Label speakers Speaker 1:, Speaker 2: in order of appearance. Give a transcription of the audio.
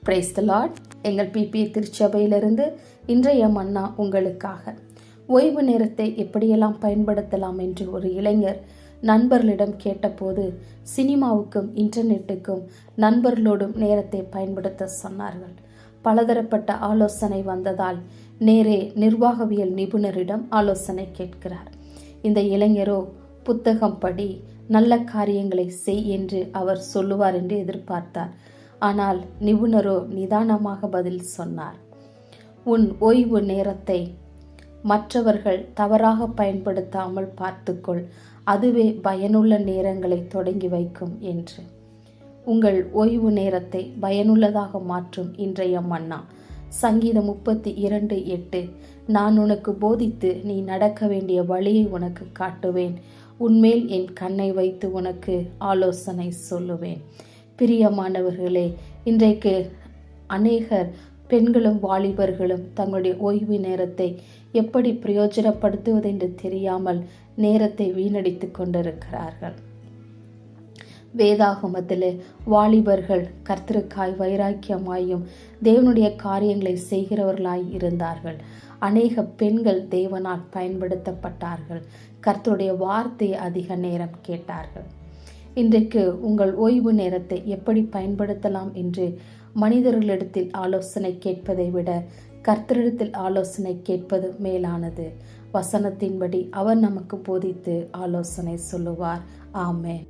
Speaker 1: Praise the Lord. எங்கள் BP திருச்சபையிலிருந்து இன்றைய மன்னா உங்களுக்காக. ஓய்வு நேரத்தை எப்படியெல்லாம் பயன்படுத்தலாம் என்று ஒரு இளைஞர் நண்பர்களிடம் கேட்டபோது சினிமாவுக்கும் இன்டர்நெட்டுக்கும் நண்பர்களோடும் நேரத்தை பயன்படுத்த சொன்னார்கள். பலதரப்பட்ட ஆலோசனை வந்ததால் நேரே நிர்வாகவியல் நிபுணரிடம் ஆலோசனை கேட்கிறார். இந்த இளைஞரோ புத்தகம் படி, நல்ல காரியங்களை செய் என்று அவர் சொல்லுவார் என்று எதிர்பார்த்தார். ஆனால் நிபுணரோ நிதானமாக பதில் சொன்னார். உன் ஓய்வு நேரத்தை மற்றவர்கள் தவறாக பயன்படுத்தாமல் பார்த்துக்கொள், அதுவே பயனுள்ள நேரங்களை தொடங்கி வைக்கும் என்று. உங்கள் ஓய்வு நேரத்தை பயனுள்ளதாக மாற்றும் இன்றைய மன்னா. சங்கீதம் 32:8. நான் உனக்கு போதித்து நீ நடக்க வேண்டிய வழியை உனக்கு காட்டுவேன், உன்மேல் என் கண்ணை வைத்து உனக்கு ஆலோசனை சொல்லுவேன். பிரியமானவர்களே, இன்றைக்கு அநேகர் பெண்களும் வாலிபர்களும் தங்களுடைய ஓய்வு நேரத்தை எப்படி பிரயோஜனப்படுத்துவது என்று தெரியாமல் நேரத்தை வீணடித்து கொண்டிருக்கிறார்கள். வேதாகமத்தில் வாலிபர்கள் கர்த்தருக்காய் வைராக்கியமாயும் தேவனுடைய காரியங்களை செய்கிறவர்களாய் இருந்தார்கள். அநேக பெண்கள் தேவனால் பயன்படுத்தப்பட்டார்கள். கர்த்தருடைய வார்த்தையை அதிக நேரம் கேட்டார்கள். இன்றைக்கு உங்கள் ஓய்வு நேரத்தை எப்படி பயன்படுத்தலாம் என்று மனிதர்களிடத்தில் ஆலோசனை கேட்பதை விட கர்த்தரிடத்தில் ஆலோசனை கேட்பது மேலானது. வசனத்தின்படி அவர் நமக்கு போதித்து ஆலோசனை சொல்லுவார். ஆமென்.